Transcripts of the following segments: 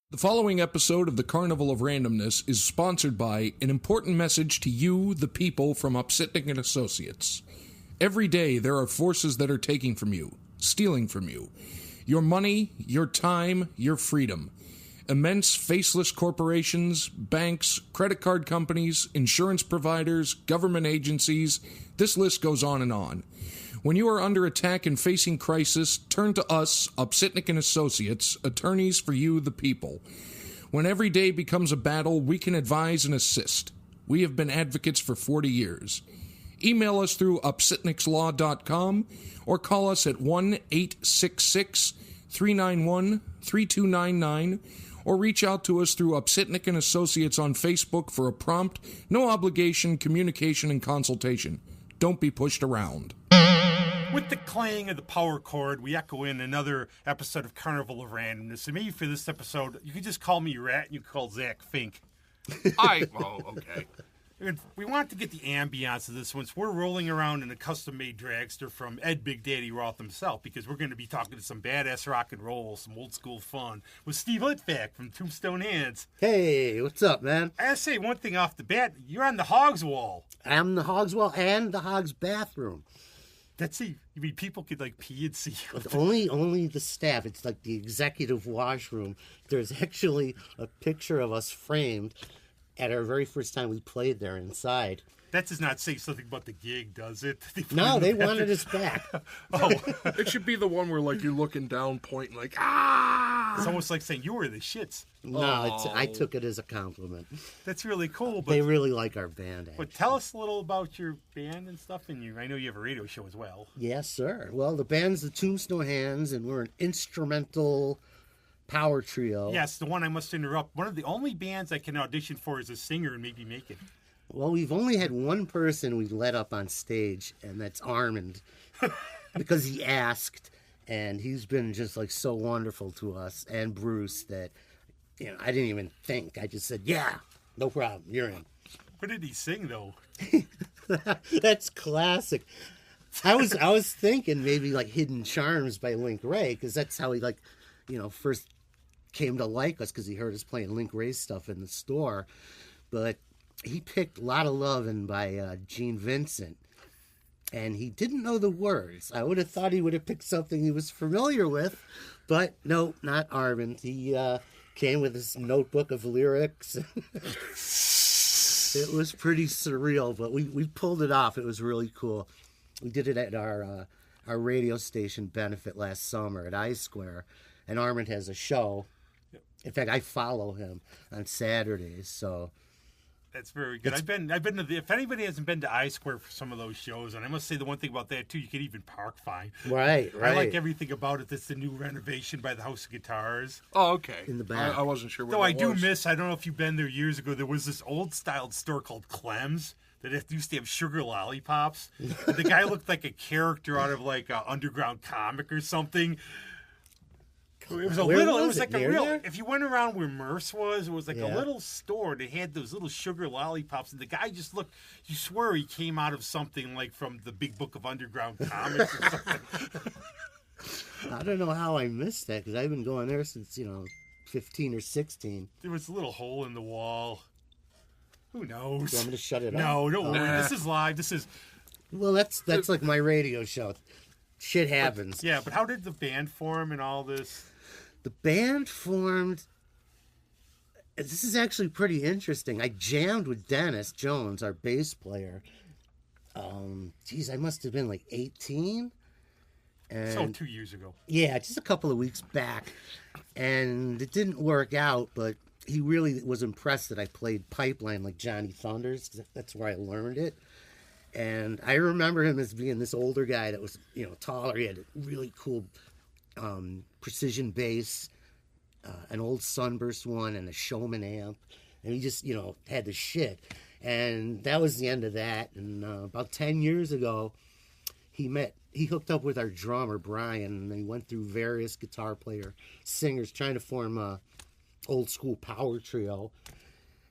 The following episode of the Carnival of Randomness is sponsored by an important message to you, the people, from Upsitnik and Associates. Every day there are forces that are taking from you, stealing from you. Your money, your time, your freedom. Immense faceless corporations, banks, credit card companies, insurance providers, government agencies, this list goes on and on. When you are under attack and facing crisis, turn to us, Upsitnik and Associates, attorneys for you, the people. When every day becomes a battle, we can advise and assist. We have been advocates for 40 years. Email us through upsitnikslaw.com or call us at 1-866-391-3299 or reach out to us through Upsitnik and Associates on Facebook for a prompt, no obligation communication and consultation. Don't be pushed around. With the clang of the power cord, we echo in another episode of Carnival of Randomness. And maybe for this episode, you could just call me Rat and you could call Zach Fink. Okay. We want to get the ambiance of this one. So we're rolling around in a custom-made dragster from Ed Big Daddy Roth himself, because we're going to be talking to some badass rock and roll, some old-school fun, with Steve Litvak from Tombstone Hands. Hey, what's up, man? I gotta say one thing off the bat. You're on the Hogs Wall. I'm the Hogs Wall and the Hogs bathroom. That's it. You mean people could like pee and see you? Only the staff. It's like the executive washroom. There's actually a picture of us framed at our very first time we played there inside. That does not say something about the gig, does it? No, they wanted us back. Oh, It should be the one where, like, you're looking down, pointing, like, ah! it's almost like saying you were the shits. No, I took it as a compliment. That's really cool. But They really like our band, But actually. tell us a little about your band and stuff. And I know you have a radio show as well. Yes, sir. Well, the band's the Tombstone Hands, and we're an instrumental power trio. Yes, the one I must interrupt. One of the only bands I can audition for as a singer and maybe make it. Well, we've only had one person we let up on stage, and that's Armand, because he asked, and he's been just like so wonderful to us, and Bruce, that I didn't even think. I just said, "Yeah, no problem, you're in." What did he sing though? That's classic. I was thinking maybe like "Hidden Charms" by Link Ray, because that's how he first came to like us, because he heard us playing Link Ray stuff in the store, but he picked "Lot of Lovin'" by Gene Vincent, and he didn't know the words. I would have thought he would have picked something he was familiar with, but no, not Armand. He came with his notebook of lyrics. It was pretty surreal, but we pulled it off. It was really cool. We did it at our radio station benefit last summer at I Square, and Armand has a show. In fact, I follow him on Saturdays, so... That's very good. I've been to the. If anybody hasn't been to I Square for some of those shows, and I must say the one thing about that too, you can even park fine. Right. I like everything about it. That's the new renovation by the House of Guitars. Oh, okay. In the back. I wasn't sure what Though I that do was. miss. I don't know if you've been there years ago. There was this old-styled store called Clem's that used to have sugar lollipops. The guy looked like a character out of like an underground comic or something. It was a Where little. was It was it? like a Near real. there? If you went around where Merce was, it was like a Yeah. little store that had those little sugar lollipops, and the guy just looked. You swear he came out of something like from the Big Book of Underground Comics or something. I don't know how I missed that, because I've been going there since 15 or 16. There was a little hole in the wall. Who knows? Do you want me to shut it off? No, don't worry. Nah. This is live. This is. Well, that's like my radio show. Shit happens. Yeah, but how did the band form and all this? The band formed. This is actually pretty interesting. I jammed with Dennis Jones, our bass player. I must have been like 18. And So 2 years ago. yeah, just a couple of weeks back. And it didn't work out, but he really was impressed that I played pipeline like Johnny Thunders, 'cause that's where I learned it. And I remember him as being this older guy that was, taller. He had a really cool precision bass, an old Sunburst one, and a Showman amp. And he just, had the shit. And that was the end of that. And about 10 years ago, he hooked up with our drummer, Brian, and they went through various guitar player, singers, trying to form a old school power trio.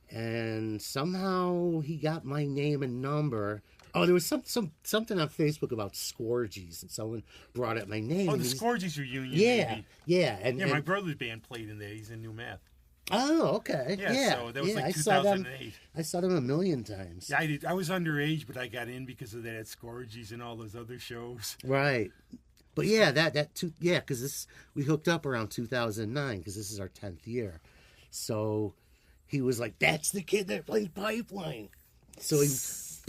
And somehow he got my name and number. Oh, there was something on Facebook about Scourgies, and someone brought up my name. Oh, and the he's- Scourgies reunion. Yeah, maybe. yeah. Yeah, my brother's band played in there. He's in New Math. Oh, okay. Yeah. So that was like I saw them. 2008. I saw them a million times. Yeah, I did. I was underage, but I got in because of that at Scourges and all those other shows. Right. But yeah, because we hooked up around 2009 because this is our 10th year. So he was like, "That's the kid that played Pipeline." So he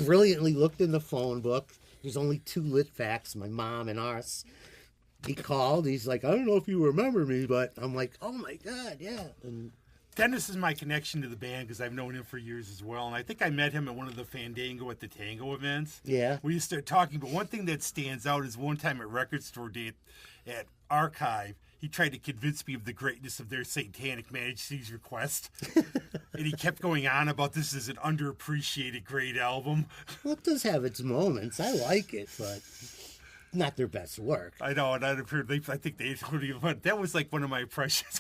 brilliantly looked in the phone book. There's only 2 Litvaks, my mom and us. He called. He's like, "I don't know if you remember me," but I'm like, "Oh my God, yeah." And Dennis is my connection to the band because I've known him for years as well. And I think I met him at one of the Fandango at the Tango events. yeah, We used to start talking, but one thing that stands out is one time at Record Store Day at Archive, he tried to convince me of the greatness of their Satanic Majesty's Request. And he kept going on about this is an underappreciated great album. well, it does have its moments. I like it, but not their best work. I know, and I think they but that was like one of my impressions.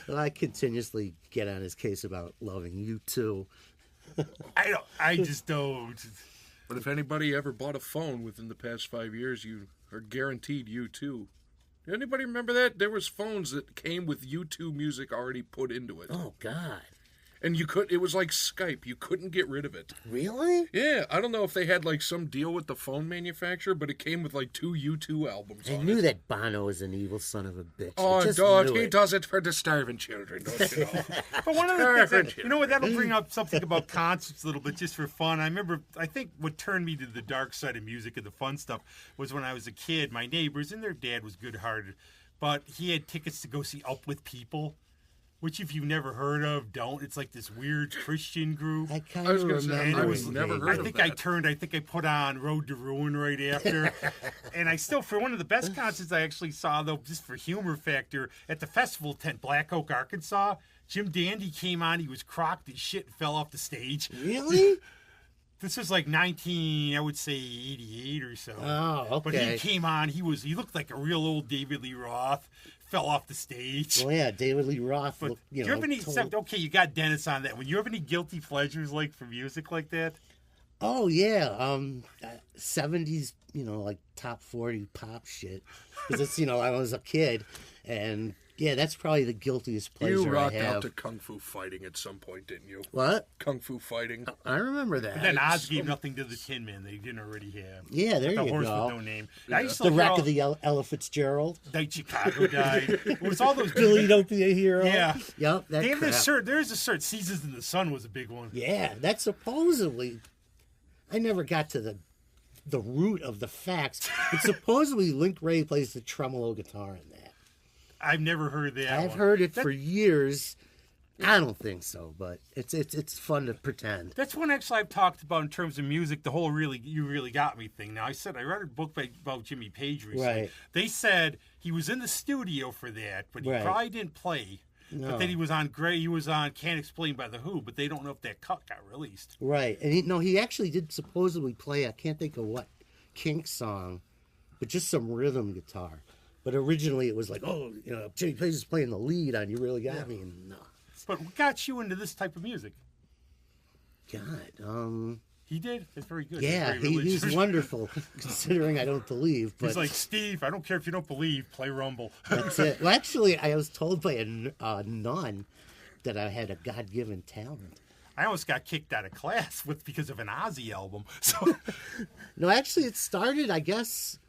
Well, I continuously get on his case about loving you too. I just don't. But if anybody ever bought a phone within the past 5 years, you are guaranteed U2. Anybody remember that? There was phones that came with U2 music already put into it. Oh God, And it was like Skype. You couldn't get rid of it. really? Yeah, I don't know if they had like some deal with the phone manufacturer, but it came with like 2 U2 albums I on knew it. that Bono is an evil son of a bitch. Oh, I just dog, knew he it. does it for the starving children, don't you know? But one of the things, you know what, that'll bring up something about concerts a little bit just for fun. I think what turned me to the dark side of music and the fun stuff was when I was a kid, my neighbors, and their dad was good-hearted, but he had tickets to go see Up With People, which if you've never heard of, don't. It's like this weird Christian group. I kind I was of gonna say, remember. I it was never vaguely. heard of that. I think I put on Road to Ruin right after. And I still, for one of the best concerts I actually saw, though, just for humor factor, at the festival tent, Black Oak, Arkansas, Jim Dandy came on. He was crocked as shit and fell off the stage. Really? This was like 88 or so. Oh, okay. But he came on. He looked like a real old David Lee Roth. Fell off the stage. Well, yeah, David Lee Roth. But You do you have any? told- Okay, you got Dennis on that. When you have any guilty pleasures like for music like that? Oh yeah, 70s, like top 40 pop shit. Because it's, I was a kid, and yeah, that's probably the guiltiest pleasure You I rocked have. out to Kung Fu Fighting at some point, didn't you? What? Kung Fu Fighting. I remember that. But then Oz gave nothing to the Tin Man they didn't already have. Yeah, there The you horse go. with no name. Yeah. I used to The look wreck at of the Ella Fitzgerald. Night Chicago died. It was all those Billy, don't be a hero. Yeah. Yep, that They have crap. this shirt. There's a shirt. Seasons in the Sun was a big one. Yeah, that's supposedly. I never got to the root of the facts, but supposedly Link Ray plays the tremolo guitar in that. I've never heard that. I've one. heard it for years. I don't think so, but it's fun to pretend. That's one actually I've talked about in terms of music. The whole "you really got me" thing. Now I read a book about Jimmy Page recently. Right. They said he was in the studio for that, but he Right. probably didn't play. No. But then he was on Can't Explain by the Who, but they don't know if that cut got released. Right, and he actually did supposedly play, I can't think of what Kink song, but just some rhythm guitar. But originally it was like, Jimmy Page is playing the lead on "You Really Got Me," and no, But what got you into this type of music? God, He did. It's very good. yeah, He's very he's religious. wonderful considering I don't believe. But He's like, Steve, I don't care if you don't believe, play Rumble. that's it. Well, actually, I was told by a nun that I had a God-given talent. I almost got kicked out of class because of an Ozzy album. So No, actually, it started, I guess,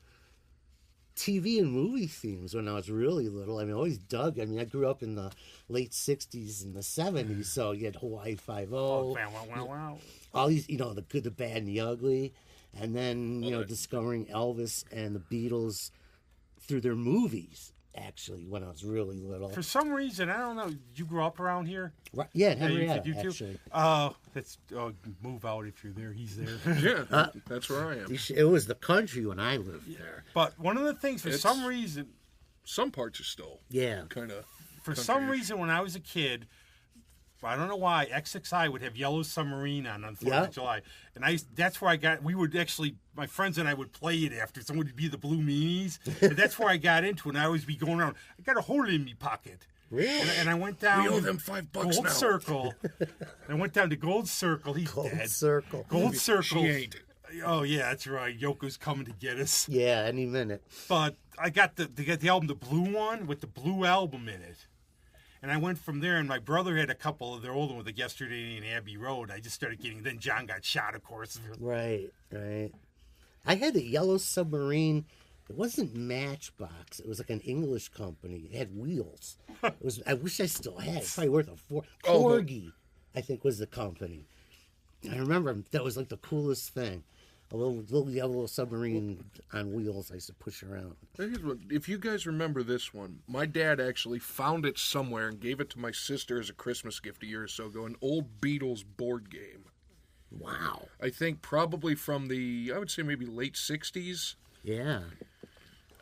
TV and movie themes when I was really little. I always dug. I grew up in the late 60s and the 70s, so you had Hawaii Five-0, wow. all these, the good, the bad, and the ugly. And then, discovering Elvis and the Beatles through their movies, actually, when I was really little. For some reason, I don't know. Did you grow up around here? Right, yeah, Yeah, Henrietta, you too? actually. That's move out if you're there. He's there. Yeah, that's where I am. It was the country when I lived there. But one of the things, for some reason, Some parts are still Yeah. kind of. for some reason, when I was a kid, I don't know why, XXI would have Yellow Submarine on 4th Yeah. of July. And that's where we would actually, my friends and I would play it after. Someone would be the Blue Meanies. And that's where I got into it. And I always be going around. I got a hole in me pocket. Really? And I went down. We owe them $5 Gold now. Circle. I went down to Gold Circle. He's Gold dead. Circle. Gold Circle. She ain't. Oh, yeah, that's right. Yoko's coming to get us. Yeah, any minute. But I got the album, the blue one, with the blue album in it. And I went from there, and my brother had a couple of their older ones, like Yesterday and Abbey Road. I just started getting, then John got shot, of course. Right. I had a yellow submarine. It wasn't Matchbox. It was like an English company. It had wheels. I wish I still had it. It's probably worth a Corgi, I think, was the company. I remember that was like the coolest thing. A little yellow submarine on wheels I used to push around. If you guys remember this one, my dad actually found it somewhere and gave it to my sister as a Christmas gift a year or so ago, an old Beatles board game. Wow. I think probably from I would say maybe late 60s. Yeah.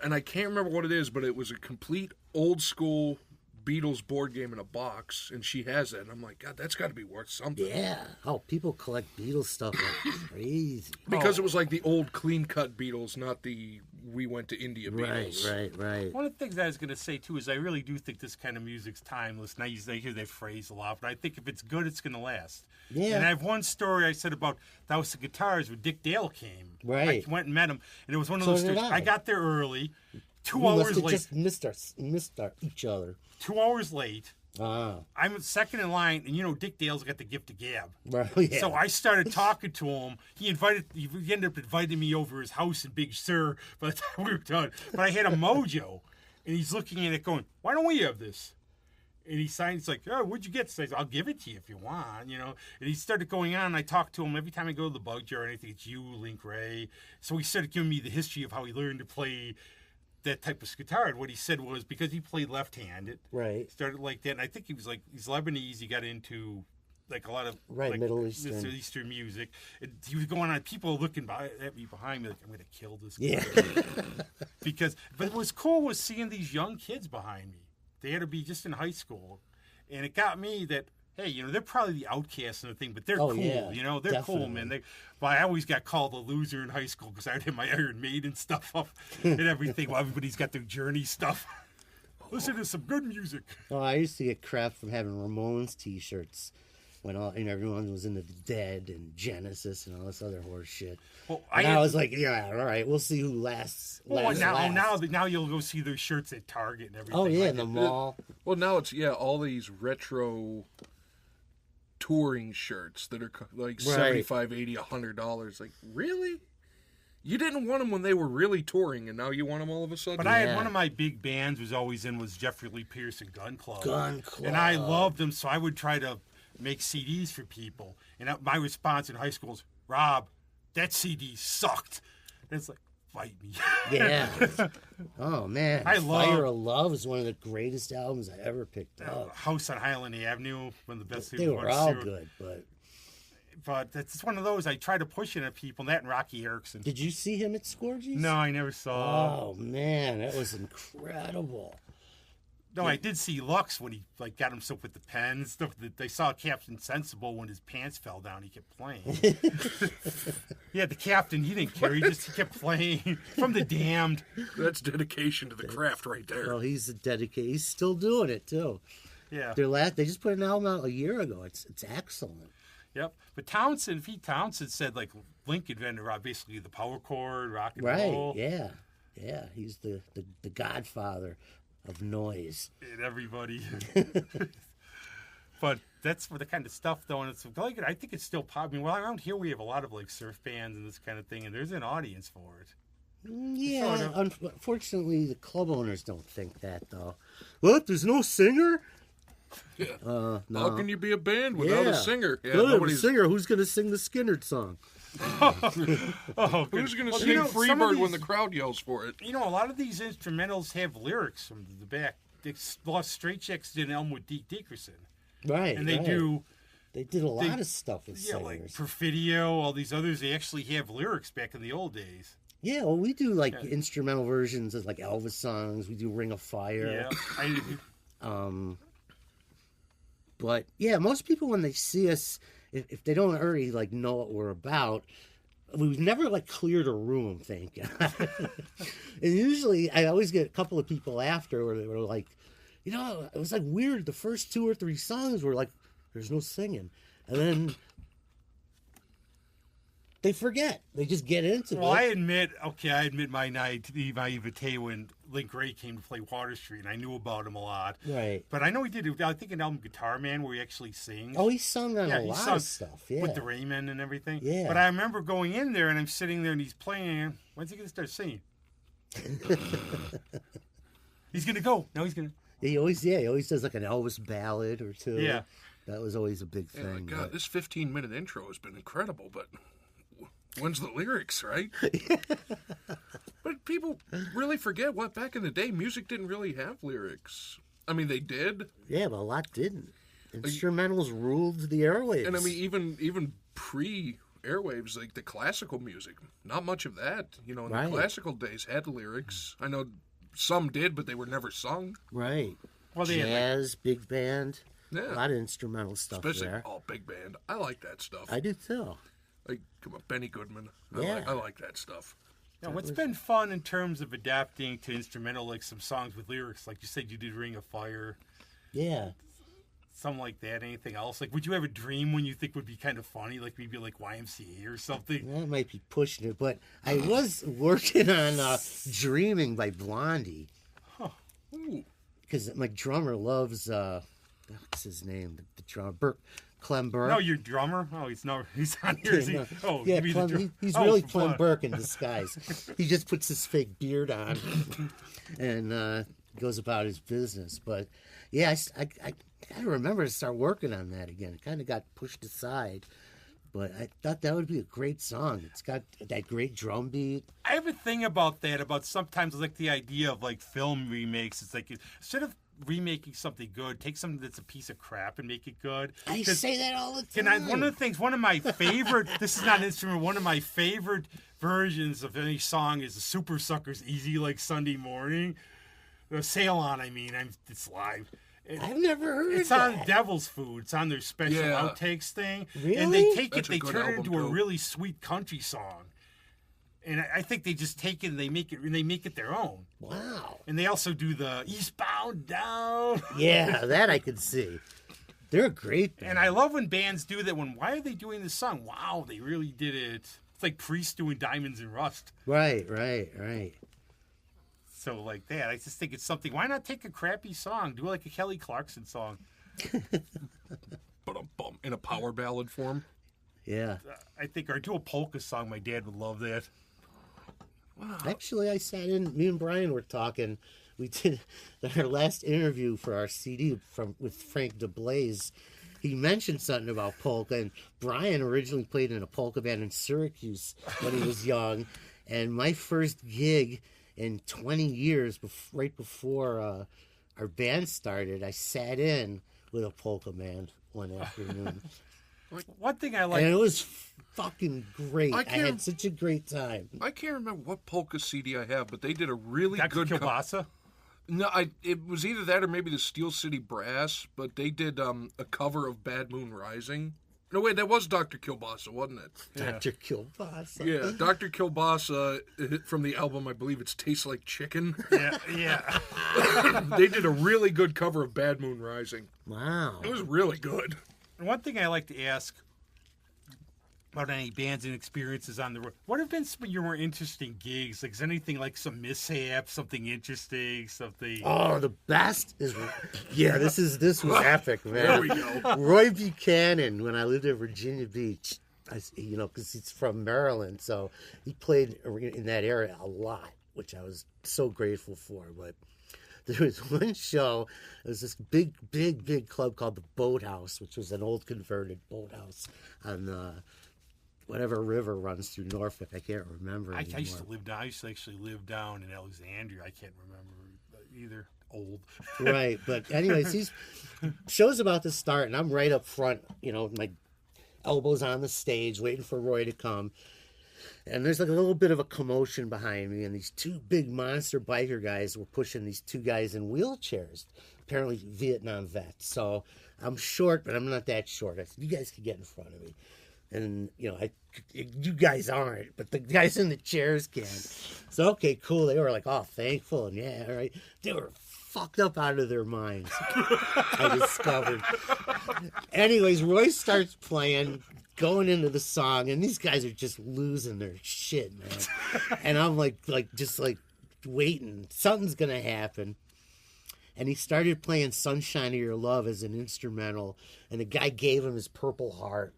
And I can't remember what it is, but it was a complete old school Beatles board game in a box, and she has it. And I'm like, God, that's got to be worth something. Yeah. Oh, people collect Beatles stuff like crazy. Because it was like the old clean-cut Beatles, not the we went to India Beatles. Right. One of the things I was going to say, too, is I really do think this kind of music's timeless. And I hear that phrase a lot, but I think if it's good, it's going to last. Yeah. And I have one story I said about House of Guitars where Dick Dale came. Right. I went and met him, and it was one of those stories. I got there early, 2 hours late. Just missed each other. 2 hours late. Ah. I'm second in line, and Dick Dale's got the gift of gab. Right. Yeah. So I started talking to him. He ended up inviting me over his house in Big Sur by the time we were done. But I had a mojo, and he's looking at it going, "Why don't we have this?" And he signed. He's like, "Oh, what'd you get?" So I said, "I'll give it to you if you want." And he started going on. And I talked to him every time I go to the Bug Jar or anything. It's you, Link Ray. So he started giving me the history of how he learned to play that type of guitar. And what he said was because he played left-handed, right, started like that. And I think he was like, he's Lebanese. He got into like a lot of Middle Eastern music. And he was going on. People looking at me behind me like, I'm going to kill this guy. Yeah. But what was cool was seeing these young kids behind me. They had to be just in high school, and it got me that. Hey, they're probably the outcasts and the thing, but they're cool. Yeah, They're definitely cool, man. But I always got called a loser in high school because I had my Iron Maiden stuff up and everything. Well, everybody's got their Journey stuff. Listen to some good music. Oh, I used to get crap from having Ramones T-shirts when everyone was into the Dead and Genesis and all this other horse shit. Well, I was like, yeah, all right, we'll see who lasts. Now you'll go see their shirts at Target and everything. Oh yeah, like in the mall. Well, now it's all these retro touring shirts that are like $75, $80, $100. Like, really? You didn't want them when they were really touring, and now you want them all of a sudden? But I had one of my big bands was Jeffrey Lee Pierce and Gun Club. And I loved them, so I would try to make CDs for people. And my response in high school was, Rob, that CD sucked. And it's like, fight me. Yeah. Oh, man. Fire of Love is one of the greatest albums I ever picked up. House on Highland Avenue, one of the best. They were all good, but it's one of those I try to push it at people. That and Rocky Erickson. Did you see him at Scorgies? No, I never saw. Oh, man. That was incredible. No, I did see Lux when he got himself with the pens. Stuff that they saw Captain Sensible when his pants fell down. He kept playing. Yeah, the captain, he didn't care. He kept playing from The Damned. That's dedication to the craft right there. Well, he's dedicated. He's still doing it too. Yeah. They just put an album out a year ago. It's excellent. Yep. But Pete Townsend said Link invented basically the power chord, rock and roll. Right. Yeah. He's the godfather of noise. And everybody. But that's for the kind of stuff, though, and it's like I think it's still pop. Around here we have a lot of surf bands and this kind of thing, and there's an audience for it. Yeah, unfortunately, the club owners don't think that, though. What? There's no singer? Yeah. No. How can you be a band without a singer? Yeah, a singer. Who's going to sing the Skynyrd song? Who's going to sing Freebird when the crowd yells for it? A lot of these instrumentals have lyrics from the back. Lost Straight Checks did an album with Deke Dickerson. Right. And they do. They did a lot of stuff with singers. Like Perfidio, all these others, they actually have lyrics back in the old days. Yeah, well, we do instrumental versions of Elvis songs. We do Ring of Fire. Yeah. But yeah, most people when they see us, if they don't already know what we're about, we've never cleared a room, thank God. And usually, I always get a couple of people after where they were like, it was weird. The first 2 or 3 songs were there's no singing, and then they forget. They just get into it. Well, I admit my naivete when Link Ray came to play Water Street, and I knew about him a lot. Right. But I know he did, I think, an album Guitar Man where he actually sings. Oh, he sung on a he lot sung of stuff. Yeah. with the Raymen and everything. Yeah. But I remember going in there, and I'm sitting there, and he's playing. When's he going to start singing? He's going to go. No, he's going to. He always does like an Elvis ballad or two. Yeah. That was always a big thing. Yeah, God, this 15-minute intro has been incredible, but when's the lyrics, right? But people really forget what back in the day, music didn't really have lyrics. I mean, they did. Yeah, but a lot didn't. Instrumentals ruled the airwaves. And I mean, even pre-airwaves, like the classical music, not much of that. You know, in the classical days had lyrics. I know some did, but they were never sung. Right. Well, they Jazz, had, big band. Yeah. A lot of instrumental stuff Especially there. big band. I like that stuff. I do too. Like, come on, Benny Goodman. Yeah. I like that stuff. Now, what's been fun in terms of adapting to instrumental, like some songs with lyrics, like you said you did Ring of Fire, Yeah. something like that, anything else? Like, would you have a dream when you think would be kind of funny, like maybe like YMCA or something? That might be pushing it, but I was working on Dreaming by Blondie. Ooh. Because my drummer loves, what's his name? The drummer, Clem Burke. No, your drummer? Oh, he's on here. Is he? No. Oh, yeah, you mean Clem, he's oh, really from Clem Blood. Burke in disguise. He just puts his fake beard on and goes about his business. But yeah, I remember to start working on that again. It kind of got pushed aside, but I thought that would be a great song. It's got that great drum beat. I have a thing about that, about sometimes like the idea of like film remakes. It's like instead of remaking something good, take something that's a piece of crap and make it good. I say that all the time. And one of my favorite, this is not an instrument, one of my favorite versions of any song is the Super Suckers Easy Like Sunday Morning. Sail On, it's live. I've never heard It's that. on Devil's Food. It's on their special outtakes thing. Really? And they take That's it, a they good turn it album, into a too. really sweet country song. And I think they just take it and they make it their own. Wow. And they also do the Eastbound Down. Yeah, that I could see. They're a great band. And I love when bands do that. Why are they doing this song? Wow, they really did it. It's like Priest doing Diamonds and Rust. Right. So like that, I just think it's something. Why not take a crappy song? Do like a Kelly Clarkson song. But in a power ballad form. Yeah. I think, or do a polka song. My dad would love that. Actually, I sat in. Me and Brian were talking. We did our last interview for our CD with Frank DeBlaze. He mentioned something about polka, and Brian originally played in a polka band in Syracuse when he was young. And my first gig in 20 years, right before our band started, I sat in with a polka band one afternoon. One thing I like. And it was fucking great. I can't- had such a great time. I can't remember what polka CD I have, but they did a really Dr. good Kielbasa. No, it was either that or maybe the Steel City Brass, but they did a cover of Bad Moon Rising. No, wait, that was Dr. Kielbasa, wasn't it? Dr. Kielbasa. Yeah, Dr. Kielbasa from the album, I believe it's Tastes Like Chicken. Yeah. They did a really good cover of Bad Moon Rising. Wow. It was really good. And one thing I like to ask about any bands and experiences on the road. What have been some of your more interesting gigs? Like, is anything like some mishap, something interesting, something? Oh, the best is, yeah. This was epic, man. There we go. Roy Buchanan, when I lived in Virginia Beach, because he's from Maryland, so he played in that area a lot, which I was so grateful for. But there was one show. It was this big club called the Boathouse, which was an old converted boathouse on whatever river runs through Norfolk. I can't remember I anymore. used to actually live down in Alexandria. I can't remember either. Old. Right, but anyways, show's about to start, and I'm right up front, my elbows on the stage, waiting for Roy to come. And there's like a little bit of a commotion behind me, and these two big monster biker guys were pushing these two guys in wheelchairs, apparently Vietnam vets. So I'm short, but I'm not that short. I said, you guys can get in front of me. And, you guys aren't, but the guys in the chairs can. So, okay, cool. They were like, oh, thankful. And yeah, all right. They were fucked up out of their minds, I discovered. Anyways, Roy starts playing, going into the song, and these guys are just losing their shit, man. And I'm like waiting. Something's going to happen. And he started playing Sunshine of Your Love as an instrumental. And the guy gave him his Purple Heart.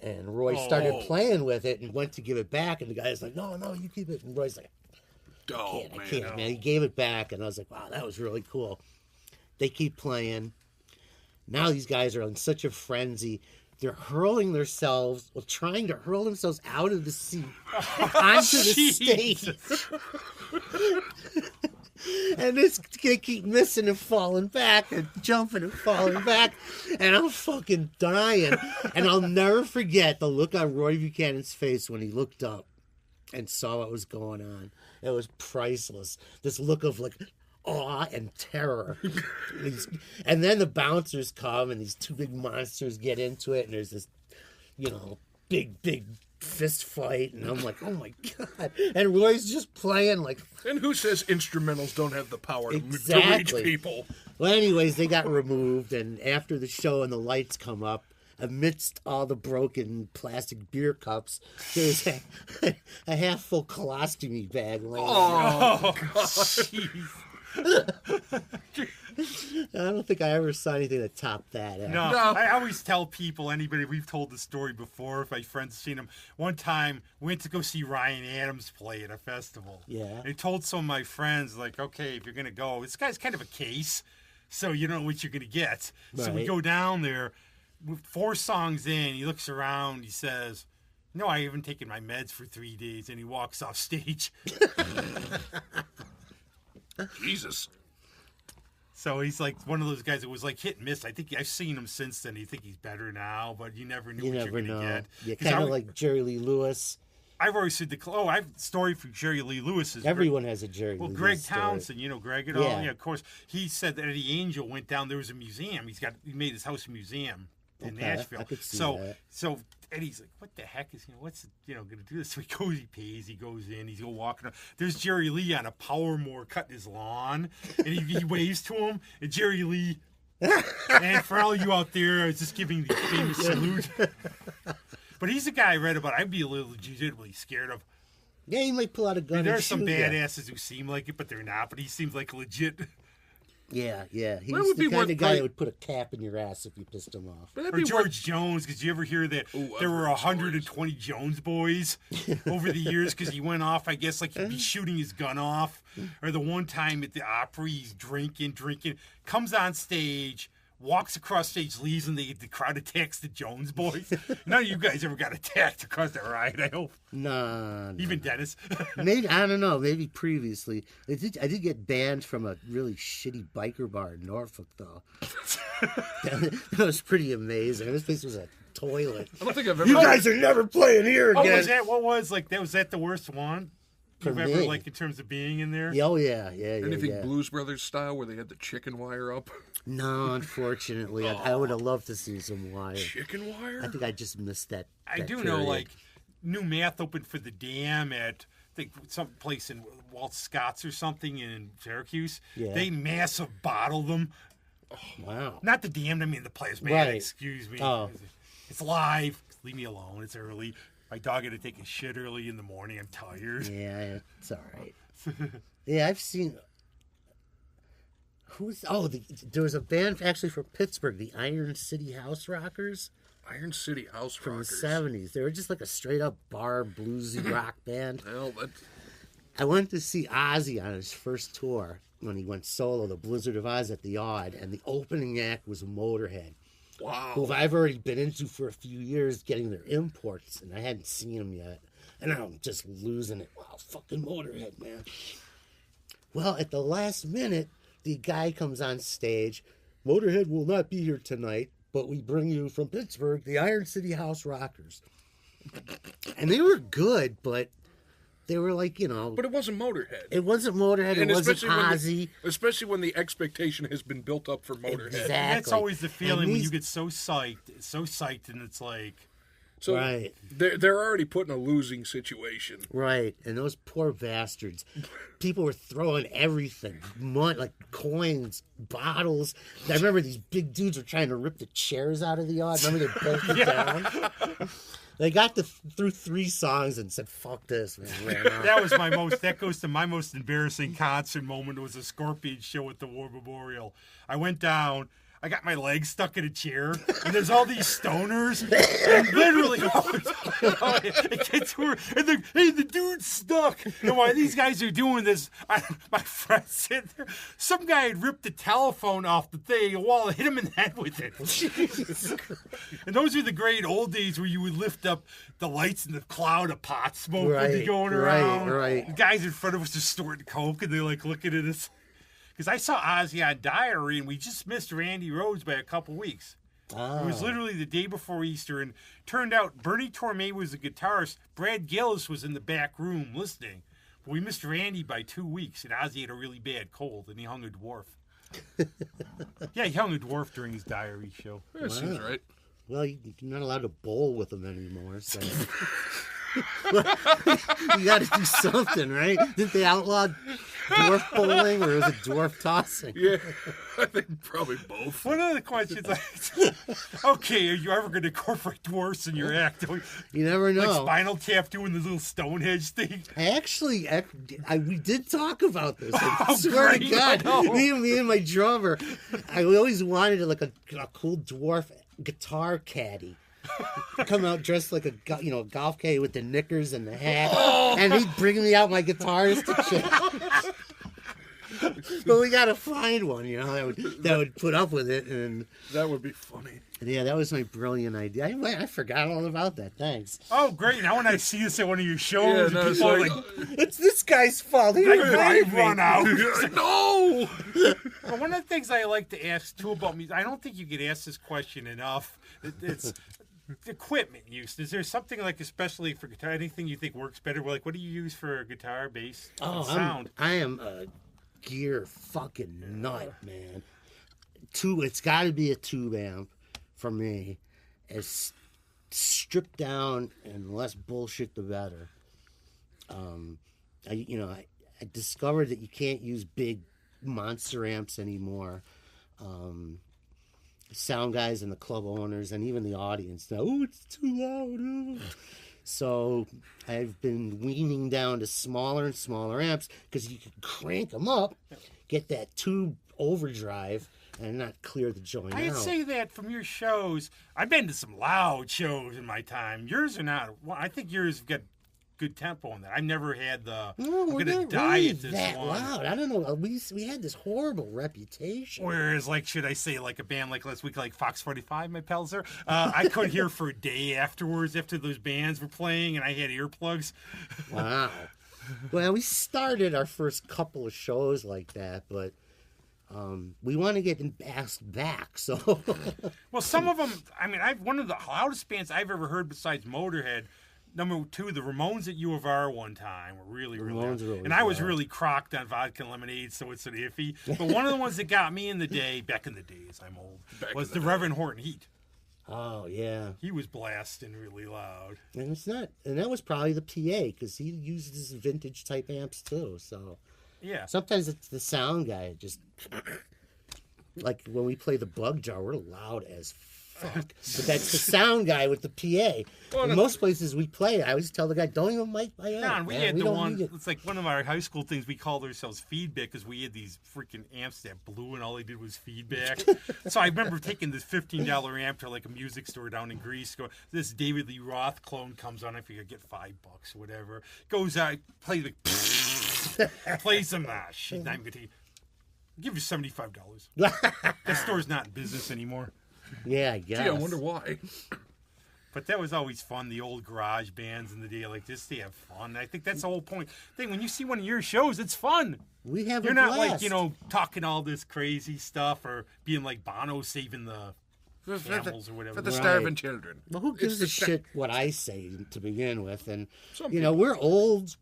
And Roy started playing with it and went to give it back. And the guy's like, no, you keep it. And Roy's like, I can't, man. He gave it back. And I was like, wow, that was really cool. They keep playing. Now these guys are in such a frenzy. They're hurling themselves, trying to hurl themselves out of the seat onto the stage. And they keep missing and falling back and jumping and falling back. And I'm fucking dying. And I'll never forget the look on Roy Buchanan's face when he looked up and saw what was going on. It was priceless. This look of like awe and terror. And then the bouncers come and these two big monsters get into it. And there's this, big fist fight, and I'm like, oh my God. And Roy's just playing like. And who says instrumentals don't have the power to reach people? Well, anyways, they got removed, and after the show and the lights come up, amidst all the broken plastic beer cups, there's a half full colostomy bag laying God. I don't think I ever saw anything that topped that. No, I always tell people, we've told the story before, if my friends seen him. One time, we went to go see Ryan Adams play at a festival. Yeah. I told some of my friends, like, okay, if you're going to go, this guy's kind of a case, so you don't know what you're going to get. Right. So we go down there, 4 songs in, he looks around, he says, no, I haven't taken my meds for 3 days, and he walks off stage. Jesus. So he's like one of those guys that was like hit and miss. I think I've seen him since then. You think he's better now, but you never knew what you're going to get. Yeah, kind of like Jerry Lee Lewis. I've always said I have a story for Jerry Lee Lewis. Everyone has a Jerry Lee Lewis. Well, Greg story. Townsend, Greg and all. Yeah, of course. He said that Eddie Angel went down. There was a museum. He made his house a museum in Nashville. I could see that. So Eddie's like, what the heck is what's going to do this? So he goes, he pays, he goes in, he's walking around. There's Jerry Lee on a power mower cutting his lawn, and he waves to him, and Jerry Lee. And for all you out there, I was just giving the famous salute. But he's a guy I read about. I'd be a little legitimately scared of. Yeah, he might pull out a gun. There are some badasses who seem like it, but they're not. But he seems like legit. Yeah. He's the kind of guy that would put a cap in your ass if you pissed him off. Or George Jones, because you ever hear that there were 120 Jones boys over the years because he went off, I guess, like he'd be shooting his gun off. Or the one time at the Opry, he's drinking, comes on stage, walks across stage, leaves, and the crowd attacks the Jones boys. None of you guys ever got attacked across the ride, I hope. No. Even Dennis. Maybe, I don't know, maybe previously. I did get banned from a really shitty biker bar in Norfolk, though. That was pretty amazing. This place was a toilet. I don't think I've ever... You guys are never playing here again. Was that the worst one? You've ever, like, in terms of being in there? Oh, yeah. Anything Blues Brothers style where they had the chicken wire up? No, unfortunately. I would have loved to see some wire. Chicken wire? I think I just missed that. I do know, like, New Math opened for the Dam at, I think, some place in Walt Scott's or something in Syracuse. Yeah. They massive bottled them. Oh, wow. Not the Dam, I mean the place. Man, right. Excuse me. Oh. It's live. Leave me alone. It's early. My dog had to take a shit early in the morning. I'm tired. Yeah, it's all right. Yeah, I've seen... there was a band actually from Pittsburgh, the Iron City House Rockers. Iron City House from Rockers. From the 70s. They were just like a straight-up bar bluesy rock band. Well, I went to see Ozzy on his first tour when he went solo, the Blizzard of Oz at the Odd, and the opening act was Motorhead. Wow. Who I've already been into for a few years getting their imports, and I hadn't seen them yet. And I'm just losing it. Wow, fucking Motorhead, man. Well, at the last minute, the guy comes on stage. Motorhead will not be here tonight, but we bring you from Pittsburgh, the Iron City House Rockers. And they were good, but they were like, But it wasn't Motorhead. It wasn't Motorhead. It wasn't Ozzy. Especially when the expectation has been built up for Motorhead. Exactly. That's always the feeling when you get so psyched, and it's like... So right. They're already put in a losing situation. Right. And those poor bastards. People were throwing everything. Like coins, bottles. I remember these big dudes were trying to rip the chairs out of the Odd. Remember they broke it down? They got through 3 songs and said, "Fuck this, man." That goes to my most embarrassing concert moment. It was a Scorpion show at the War Memorial. I went down. I got my legs stuck in a chair, and there's all these stoners, and literally, the dude's stuck. And while these guys are doing this, my friend said, some guy had ripped the telephone off the thing, a wall, and hit him in the head with it. Jesus. And those are the great old days where you would lift up the lights in the cloud of pot smoke would be going around. Right. The guys in front of us just snorting coke, and they're like looking at us. Because I saw Ozzy on Diary, and we just missed Randy Rhoads by a couple weeks. It was literally the day before Easter, and turned out Bernie Torme was the guitarist. Brad Gillis was in the back room listening. But we missed Randy by 2 weeks, and Ozzy had a really bad cold, and he hung a dwarf. Yeah, he hung a dwarf during his Diary show. That seems right. Well, you're not allowed to bowl with them anymore, so... You got to do something, right? Didn't they outlaw dwarf bowling, or was it dwarf tossing? Yeah, I think probably both. One of the questions, okay, are you ever going to incorporate dwarfs in your act? You never know. Like Spinal Tap doing the little Stonehenge thing. We did talk about this. I swear to God, me and my drummer, I always wanted like a cool dwarf guitar caddy. Come out dressed like a golf caddy with the knickers and the hat, and he'd bring me out my guitarist chair. But we gotta find one, that would put up with it, and that would be funny. Yeah, that was my brilliant idea. I forgot all about that. Thanks. Oh, great! Now when I see this at one of your shows, people are like, "It's this guy's fault. He run out." No. Well, one of the things I like to ask too about music, I don't think you get asked this question enough. It's equipment use. Is there something like, especially for guitar, anything you think works better? Like, what do you use for guitar, bass, sound? I am a gear fucking nut, man. It's got to be a tube amp for me. As stripped down and less bullshit, the better. I discovered that you can't use big monster amps anymore. Sound guys and the club owners and even the audience now, it's too loud. So I've been weaning down to smaller and smaller amps because you can crank them up, get that tube overdrive, and not clear the joint out. I'd say that from your shows, I've been to some loud shows in my time. Yours are not. Well, I think yours have got good tempo in that. I've never had the we're going to not die really at this that one. loud. I don't know. We had this horrible reputation. Whereas, like, should I say, like a band like last week, like Fox 45, my pals there, I could hear for a day afterwards after those bands were playing, and I had earplugs. Wow. Well, we started our first couple of shows like that, but we want to get asked back. So, well, some of them. I mean, one of the loudest bands I've ever heard besides Motorhead. Number 2, the Ramones at U of R one time were really loud. And I was really crocked on vodka and lemonade, so it's sort of iffy. But one of the ones that got me back in the days, I'm old, was the Reverend Horton Heat. Oh, yeah. He was blasting really loud. And that was probably the PA, because he uses vintage type amps too, so. Yeah. Sometimes it's the sound guy, just, like when we play the Bug Jar, we're loud as fuck. But that's the sound guy with the PA. In most places we play, I always tell the guy, don't even mic my amp. No, we had the one, it's like one of our high school things, we called ourselves feedback because we had these freaking amps that blew and all they did was feedback. So I remember taking this $15 amp to like a music store down in Greece. This David Lee Roth clone comes on, I figure I get $5 or whatever. Goes out, plays some shit. I'm going to give you $75. That store's not in business anymore. Yeah, I guess. Gee, I wonder why. But that was always fun, the old garage bands in the day like this, they have fun. I think that's the whole point. When you see one of your shows, it's fun. We have You're a not blast. like, talking all this crazy stuff or being like Bono saving the camels or whatever. For the starving children. Well, who gives a shit what I say to begin with? And, we're old.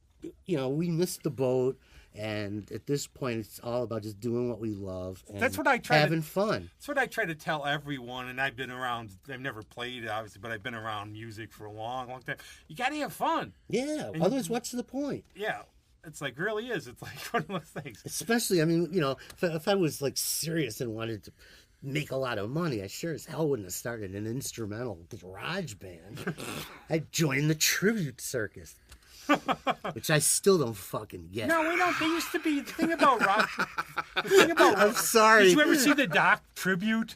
We missed the boat. And at this point, it's all about just doing what we love and that's what I try having fun. That's what I try to tell everyone. And I've been around, I've never played, obviously, but I've been around music for a long, long time. You got to have fun. Yeah. Otherwise, what's the point? Yeah. It's like, really is. It's like one of those things. Especially, if I was like serious and wanted to make a lot of money, I sure as hell wouldn't have started an instrumental garage band. I'd join the tribute circus. Which I still don't fucking get. No, we don't. They used to be the thing about rock. The thing about I'm sorry. Did you ever see the doc Tribute?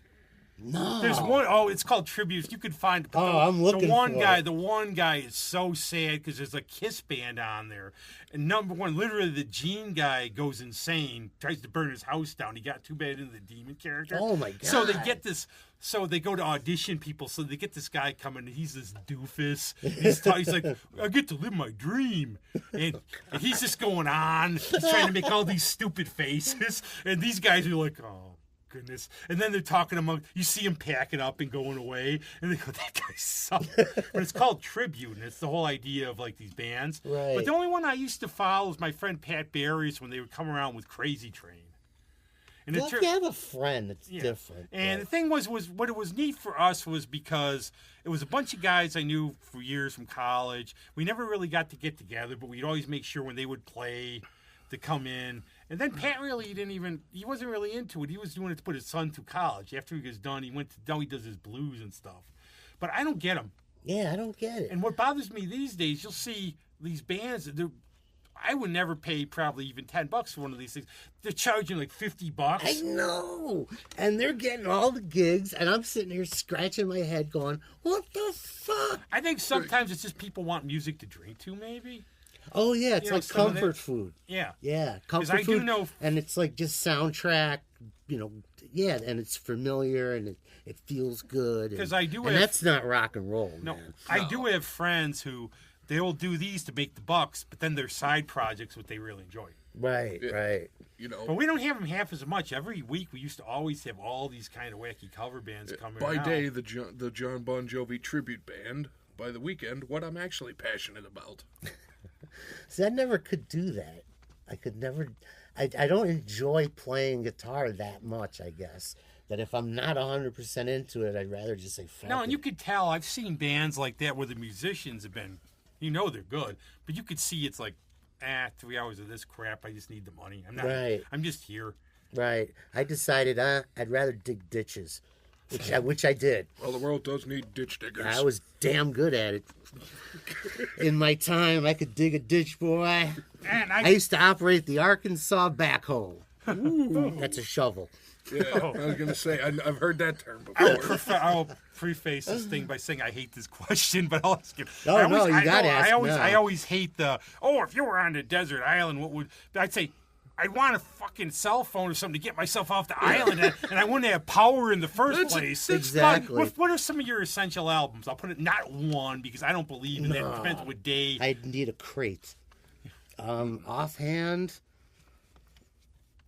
No. There's one. Oh, it's called Tribute. You could find. I'm looking the one for guy. it. The one guy is so sad because there's a Kiss band on there, and number one, literally the Gene guy goes insane, tries to burn his house down. He got too bad into the demon character. Oh my god. So they get this. So they go to audition people. So they get this guy coming. And he's this doofus. He's like, I get to live my dream, and he's just going on. He's trying to make all these stupid faces, and these guys are like, oh. Goodness. And then they're talking among, you see him packing up and going away, and they go, that guy sucks. But it's called Tribute, and it's the whole idea of like these bands. Right. But the only one I used to follow was my friend Pat Barry's when they would come around with Crazy Train. And Well, if you have a friend, it's different. And the thing was what it was neat for us was because it was a bunch of guys I knew for years from college. We never really got to get together, but we'd always make sure when they would play to come in. And then Pat really he wasn't really into it. He was doing it to put his son through college. After he was done, now he does his blues and stuff. But I don't get him. Yeah, I don't get it. And what bothers me these days, you'll see these bands, I would never pay probably even $10 for one of these things. They're charging like $50. I know. And they're getting all the gigs, and I'm sitting here scratching my head going, what the fuck? I think sometimes it's just people want music to drink to, maybe. Oh, yeah, it's like comfort food. Yeah. Yeah, comfort I food. do know, and it's like just soundtrack, yeah, and it's familiar, and it feels good. Because I do and have, that's not rock and roll, no, man. I do have friends who, they'll do these to make the bucks, but then they're side projects, what they really enjoy. Right, Yeah. right. But we don't have them half as much. Every week we used to always have all these kind of wacky cover bands coming By out. day, the John Bon Jovi tribute band. By the weekend, what I'm actually passionate about. See, I never could do that. I could never. I don't enjoy playing guitar that much, I guess. That if I'm not 100% into it, I'd rather just say fuck No, it. and you could tell, I've seen bands like that where the musicians have been, they're good, but you could see it's like, 3 hours of this crap, I just need the money. I'm not, Right. I'm just here. Right. I decided I'd rather dig ditches, which I did. Well, the world does need ditch diggers. I was damn good at it. In my time, I could dig a ditch, boy. And I used to operate the Arkansas backhoe. Ooh, that's a shovel. Yeah, I was going to say, I've heard that term before. I'll preface this thing by saying I hate this question, but I'll ask it. No, you got to ask I always hate if you were on a desert island, what would... I'd say, I'd want a fucking cell phone or something to get myself off the island, and I wouldn't have power in the first place. Exactly. What are some of your essential albums? I'll put it, not one, because I don't believe in that. It depends what day. I'd need a crate. Offhand...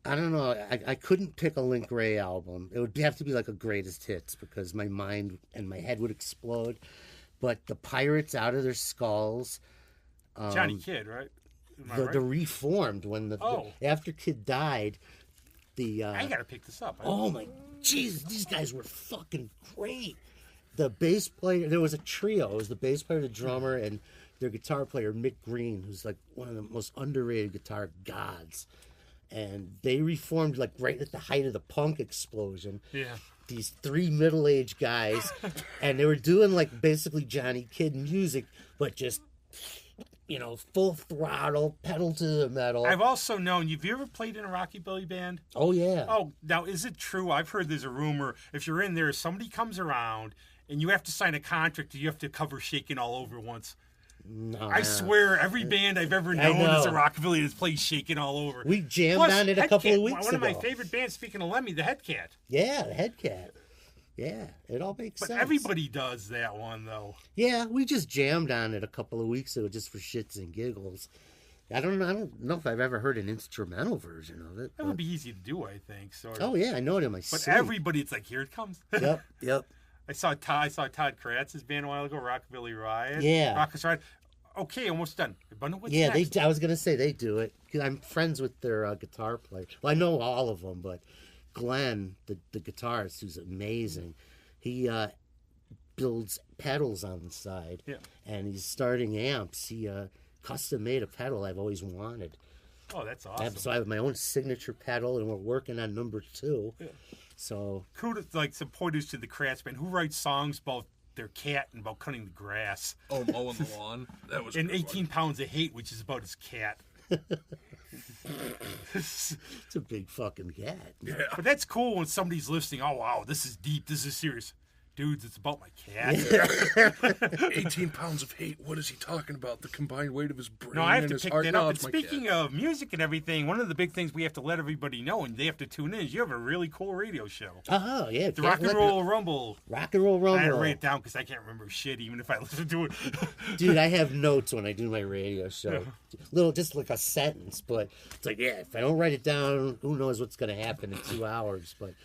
I don't know. I couldn't pick a Link Ray album. It would have to be like a greatest hits because my mind and my head would explode. But the Pirates Out of Their Skulls. Johnny Kidd, right? The Reformed when after Kidd died. I gotta pick this up. Oh my Jesus, these guys were fucking great. The bass player, there was a trio. It was the bass player, the drummer, and their guitar player Mick Green, who's like one of the most underrated guitar gods. And they reformed like right at the height of the punk explosion. Yeah. These 3 middle-aged guys, and they were doing like basically Johnny Kidd music, but just full throttle, pedal to the metal. I've also known. Have you ever played in a rockabilly band? Oh yeah. Oh, now is it true? I've heard there's a rumor. If you're in there, somebody comes around and you have to sign a contract. You have to cover Shakin' All Over once. No, I swear, every band I've ever known is a rockabilly that's played Shakin' All Over. We jammed on it a couple of weeks ago. One of my favorite bands, speaking of Lemmy, the Headcat. Yeah, the Headcat. Yeah, it all makes sense. But everybody does that one, though. Yeah, we just jammed on it a couple of weeks ago just for shits and giggles. I don't know if I've ever heard an instrumental version of it. It would be easy to do, I think. Sort of. Oh, yeah, I know it in my sleep. But everybody, it's like, here it comes. Yep. I saw Todd Kratz's band a while ago, Rockabilly Riot. Yeah. Rockers Riot. Okay, almost done. But what's yeah, next? I was going to say they do it. Cause I'm friends with their guitar player. Well, I know all of them, but Glenn, the guitarist, who's amazing, he builds pedals on the side. Yeah. And he's starting amps. He custom made a pedal I've always wanted. Oh, that's awesome. So I have my own signature pedal, and we're working on number 2. Yeah. So Kudos, like some pointers to the craftsman who writes songs about their cat and about cutting the grass. Oh, mowing the lawn. That was And a good 18 Pounds of Hate, which is about his cat. it's a big fucking cat. Yeah. But that's cool when somebody's listening. Oh, wow, this is deep. This is serious. Dudes, it's about my cat. 18 pounds of hate. What is he talking about? The combined weight of his brain No, I have and to his pick heart. that No, up. And it's my speaking cat. of music and everything, one of the big things we have to let everybody know, and they have to tune in, is you have a really cool radio show. Oh yeah, The Rock and Roll Rumble. Rock and Roll I had to Rumble. write it down because I can't remember shit, even if I listen to it. Dude, I have notes when I do my radio show. Little, just like a sentence, but it's like, yeah, if I don't write it down, who knows what's going to happen in 2 hours. But,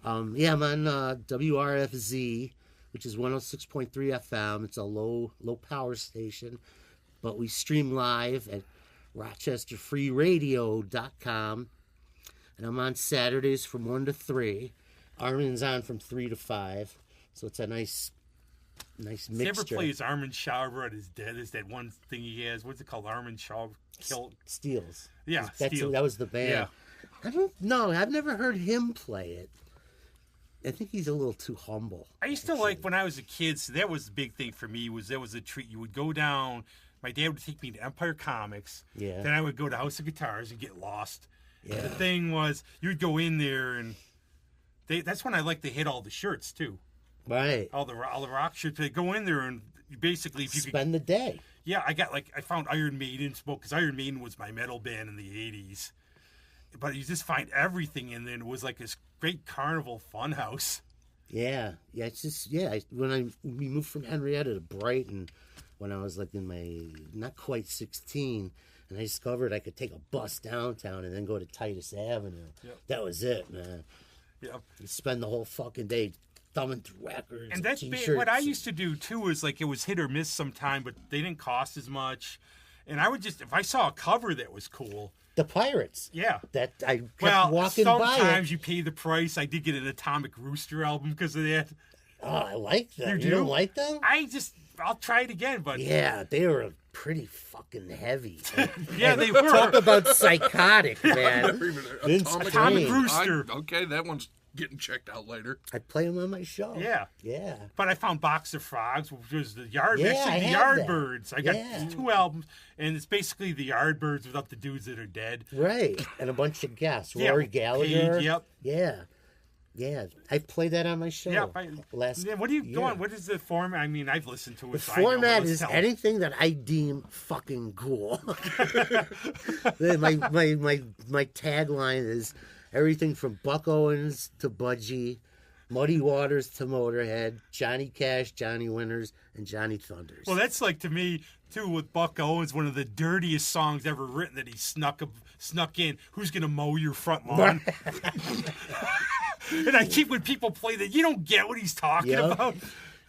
yeah, I'm on WRFZ, which is 106.3 FM. It's a low power station, but we stream live at RochesterFreeRadio.com. And I'm on Saturdays from 1 to 3. Armin's on from 3 to 5. So it's a nice mixture. Does he ever play his Armin Schauber at his dead? Is that one thing he has? What's it called? Armin Schauber? Steels. Yeah, That's Steels. that was the band. Yeah. I don't know. I've never heard him play it. I think he's a little too humble. I used to like when I was a kid. So that was the big thing for me. That was a treat. You would go down. My dad would take me to Empire Comics. Yeah. Then I would go to House of Guitars and get lost. Yeah. The thing was, you'd go in there and that's when I like to hit all the shirts too. Right. All the rock shirts. They go in there and basically, if you could, Spend the day. yeah, I found Iron Maiden smoke because Iron Maiden was my metal band in the '80s. But you just find everything in there. And it was like this great carnival fun house. Yeah. Yeah. It's just, yeah. We moved from Henrietta to Brighton when I was like in my, not quite 16. And I discovered I could take a bus downtown and then go to Titus Avenue. Yep. That was it, man. Yeah. You spend the whole fucking day thumbing through records And that's t-shirts. what I used to do too. Is like it was hit or miss sometime, but they didn't cost as much. And I would just, if I saw a cover that was cool, The Pirates. yeah. That I kept walking by it. Sometimes you pay the price. I did get an Atomic Rooster album because of that. Oh, I like them. You You don't do? like them? I'll try it again, but Yeah, they were pretty fucking heavy. yeah, they were. Talk about psychotic, man. Vince Atomic Green. Rooster. Okay, that one's getting checked out later. I play them on my show. Yeah. Yeah. But I found Box of Frogs, which was the Yeah, I the have that. Yardbirds. I got Yeah. 2 albums, and it's basically the Yardbirds without the dudes that are dead. Right. And a bunch of guests. Yeah, Rory Gallagher. Page, yep. Yeah. Yeah. I played that on my show. Yeah. What do you year. go on? What is the format? I mean, I've listened to it. The so I know, but format let's is tell 'em. anything that I deem fucking cool. my tagline is everything from Buck Owens to Budgie, Muddy Waters to Motorhead, Johnny Cash, Johnny Winters, and Johnny Thunders. Well, that's like to me too with Buck Owens, one of the dirtiest songs ever written that he snuck in. Who's gonna mow your front lawn? And I keep when people play that, you don't get what he's talking Yep. about.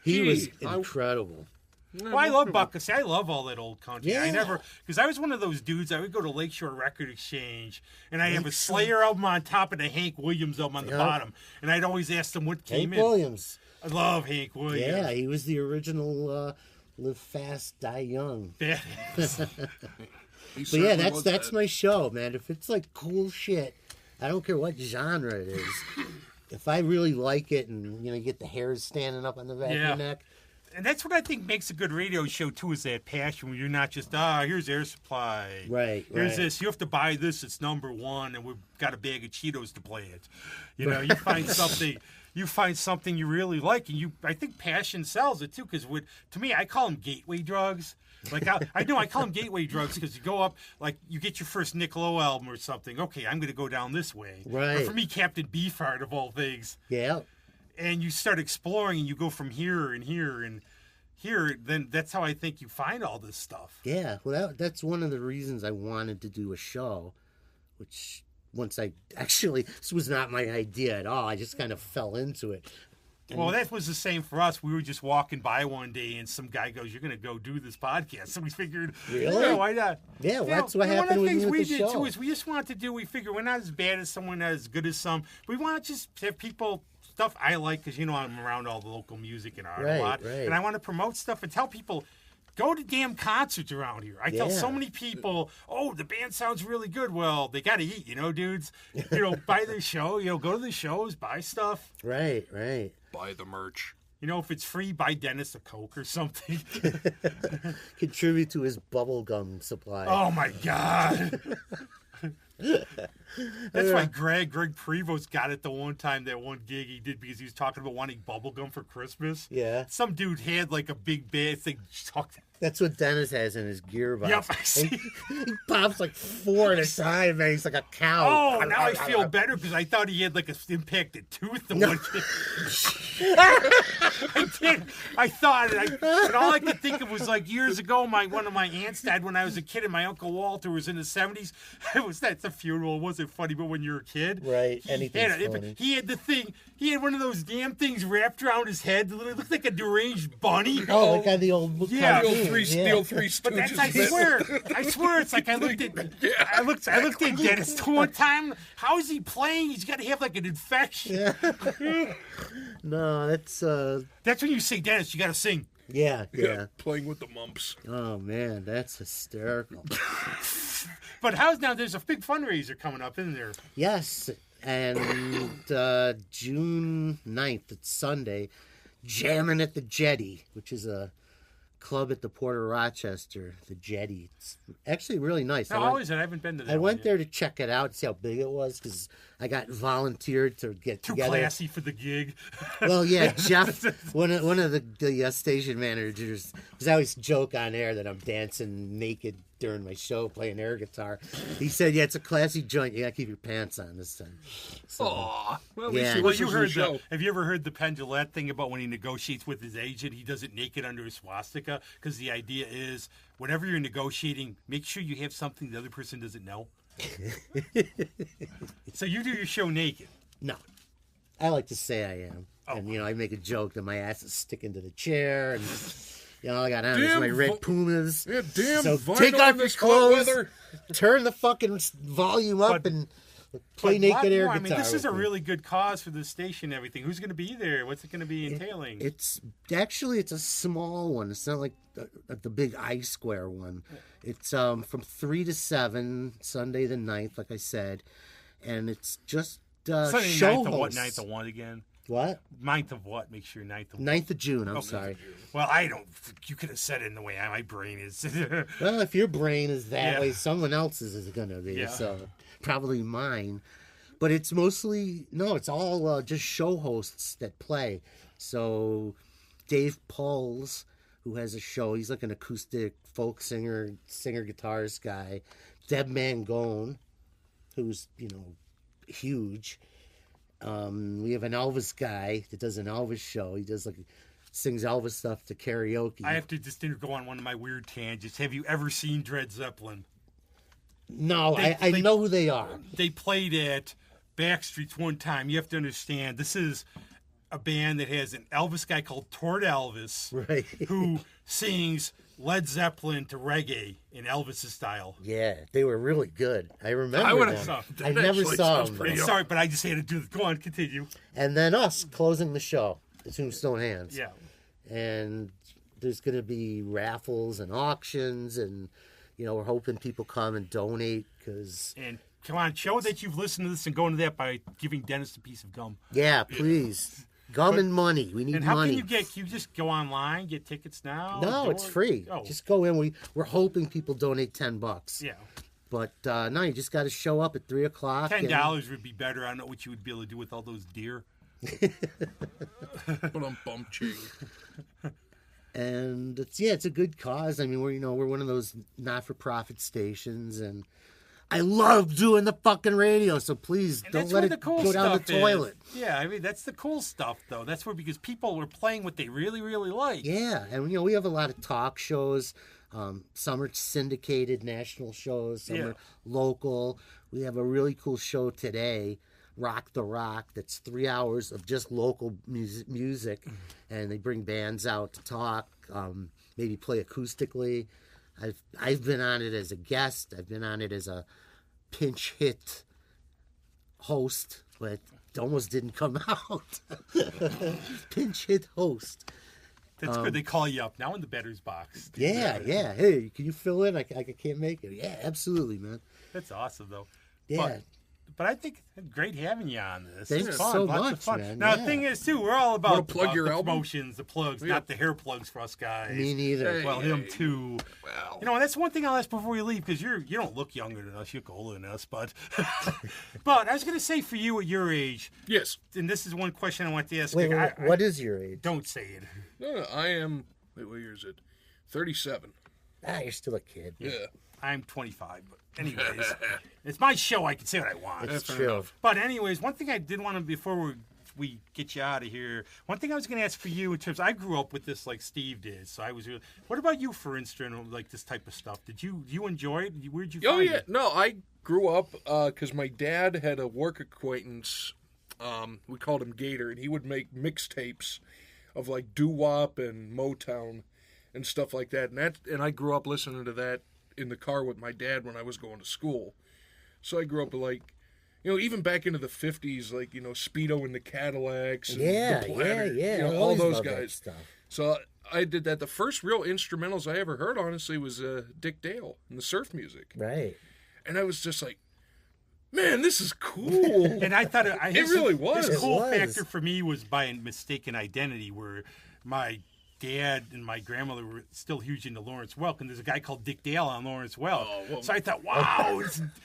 He was Gee. incredible. Well, I love Buck. See, I love all that old country. I Yeah. never, because I was one of those dudes. I would go to Lakeshore Record Exchange, and I have a Slayer album on top and a Hank Williams album on the Yep. bottom, and I'd always ask them what came Hank in. Williams. I love Hank Williams. Yeah, he was the original Live Fast, Die Young. Badass. He But yeah, certainly was that's that. my show, man. If it's like cool shit, I don't care what genre it is. If I really like it and, you get the hairs standing up on the back of Yeah. your neck. And that's what I think makes a good radio show too, is that passion when you're not just here's Air Supply. Right, Here's right. this. You have to buy this. It's #1, and we've got a bag of Cheetos to play it. You find something. You find something you really like, and I think passion sells it too. Because to me, I call them gateway drugs. Like I call them gateway drugs because you go up, like you get your first Nick Lowe album or something. Okay, I'm going to go down this way. Right. Or for me, Captain Beefheart of all things. Yeah. And you start exploring, and you go from here and here and here. Then that's how I think you find all this stuff. Yeah. Well, that's one of the reasons I wanted to do a show, which this was not my idea at all. I just kind of fell into it. Well, that was the same for us. We were just walking by one day, and some guy goes, "You're going to go do this podcast." So we figured, Really? yeah, why not? Yeah, well, that's what one happened of the with things me with we the did show. too is we just wanted to do. We figure we're not as bad as someone, not as good as some. We want to just have people stuff I like because I'm around all the local music and art Right, a lot, right. and I want to promote stuff and tell people. Go to damn concerts around here. I tell so many people, oh, the band sounds really good. Well, they got to eat, dudes. Buy their show. Go to the shows, buy stuff. Right, right. Buy the merch. If it's free, buy Dennis a Coke or something. Contribute to his bubblegum supply. Oh, my God. That's why Greg Prevost got it the one time, that one gig he did, because he was talking about wanting bubblegum for Christmas. Yeah. Some dude had like a big bag thing. That's what Dennis has in his gearbox. Yep, I see. He pops like 4 at a time, man. He's like a cow. Oh, now I feel better because I thought he had like a impacted tooth the one kid. I did. I thought it. And all I could think of was like years ago, one of my aunts died when I was a kid, and my Uncle Walter was in the 70s. That's a funeral. It wasn't funny, but when you're a kid. Right. Anything's funny. He had the thing. He had one of those damn things wrapped around his head. It looked like a deranged bunny. Oh, like on the old The old Three Stooges. But that's, I swear, it's like I looked at Dennis the one time. How is he playing? He's got to have like an infection. Yeah. No, that's when you say Dennis, you got to sing. Yeah. Playing with the mumps. Oh man, that's hysterical. But there's a big fundraiser coming up, isn't there? Yes, and June 9th, it's Sunday, Jamming at the Jetty, which is a club at the Port of Rochester, the Jetty. It's actually really nice. How is it? I haven't been to that. I went there to check it out, see how big it was, because I got volunteered to get together. Too classy for the gig. Well, yeah, Jeff, one of the station managers, because I always joke on air that I'm dancing naked during my show playing air guitar. He said, "Yeah, it's a classy joint. You got to keep your pants on this time." So, Aww. Well, yeah. You heard have you ever heard the Penn Jillette thing about when he negotiates with his agent, he does it naked under a swastika? Because the idea is, whenever you're negotiating, make sure you have something the other person doesn't know. So you do your show naked? No. I like to say I am. Oh. And, I make a joke that my ass is sticking to the chair, and... I got on is my red Pumas. Yeah, damn. So vinyl take off in your this hot clothes, weather. turn the fucking volume up, and play naked air guitar. I mean, this is a really good cause for this station and everything. Who's going to be there? What's it going to be entailing? It's a small one. It's not like the big I Square one. It's from 3 to 7, Sunday the 9th, like I said. And it's just Sunday show night, hosts. 9th of what again? What? 9th of what? Make sure 9th of 9th of June, I'm sorry. Well, you could have said it in the way my brain is. Well, if your brain is that way, someone else's is going to be. Yeah. So probably mine. But it's it's all just show hosts that play. So Dave Pauls, who has a show, he's like an acoustic folk singer, guitarist guy. Deb Mangone, who's, huge. We have an Elvis guy that does an Elvis show. He does sings Elvis stuff to karaoke. I have to just go on one of my weird tangents. Have you ever seen Dred Zeppelin? No, I know who they are. They played at Backstreet's one time. You have to understand, this is a band that has an Elvis guy called Tort Elvis, right, who sings Led Zeppelin to reggae in Elvis' style. Yeah, they were really good. I remember them. I never saw them. Sorry, but I just had to do it. Go on, continue. And then us closing the show, the Tombstone Hands. Yeah. And there's going to be raffles and auctions, and we're hoping people come and donate And come on, show that you've listened to this and go into that by giving Dennis a piece of gum. Yeah, please. Gum and money. We need money. And how can you just go online, get tickets now? No, it's free. Oh. Just go in. We're hoping people donate $10. Yeah. But no, you just got to show up at 3 o'clock. $10 would be better. I don't know what you would be able to do with all those deer. But I'm bumching. And it's a good cause. I mean, we're one of those not-for-profit stations, and I love doing the fucking radio, so please don't let it go down the toilet. Yeah, I mean, that's the cool stuff, though. That's because people were playing what they really, really like. Yeah, and, we have a lot of talk shows. Some are syndicated national shows, some are local. We have a really cool show today, Rock the Rock, that's 3 hours of just local music, and they bring bands out to talk, maybe play acoustically. I've been on it as a guest. I've been on it as a pinch hit host, but it almost didn't come out. Pinch hit host. That's good. They call you up now in the batter's box. Yeah. Hey, can you fill in? I can't make it. Yeah, absolutely, man. That's awesome, though. Yeah. But I think it's great having you on this. Thanks It's fun. so Lots much, of fun. man. Now, Yeah. the thing is, too, we're all about plug your the album? promotions, the plugs, not the hair plugs for us guys. Me neither. Well, him, too. Well. You know, and that's one thing I'll ask before we leave, because you don't look younger than us. You look older than us. But but I was going to say, for you at your age, Yes. and this is one question I want to ask. Wait, I- what is your age? Don't say it. No, I am. Wait, what year is it? 37. You're still a kid. Yeah. I'm 25, but anyways, it's my show. I can say what I want. It's fair true. enough. But anyways, one thing I did want to, before we get you out of here, one thing I was going to ask for you in terms, I grew up with this like Steve did, so I was really, what about you, for instance, like this type of stuff? Did you enjoy it? Where'd you Oh find yeah, it? no, I grew up because my dad had a work acquaintance. We called him Gator, and he would make mixtapes of like doo-wop and Motown and stuff like that. And I grew up listening to that in the car with my dad when I was going to school. So I grew up with like, even back into the 50s, like Speedo and the Cadillacs, and Yeah, the Platter, yeah. I all always those loved that guys. stuff. So I did that. The first real instrumentals I ever heard, honestly, was Dick Dale and the surf music. Right. And I was just like, man, this is cool. And I thought it really was. His cool It was. factor for me was by mistaken identity, where my dad and my grandmother were still huge into Lawrence Welk, and there's a guy called Dick Dale on Lawrence Welk. Oh, well- So I thought,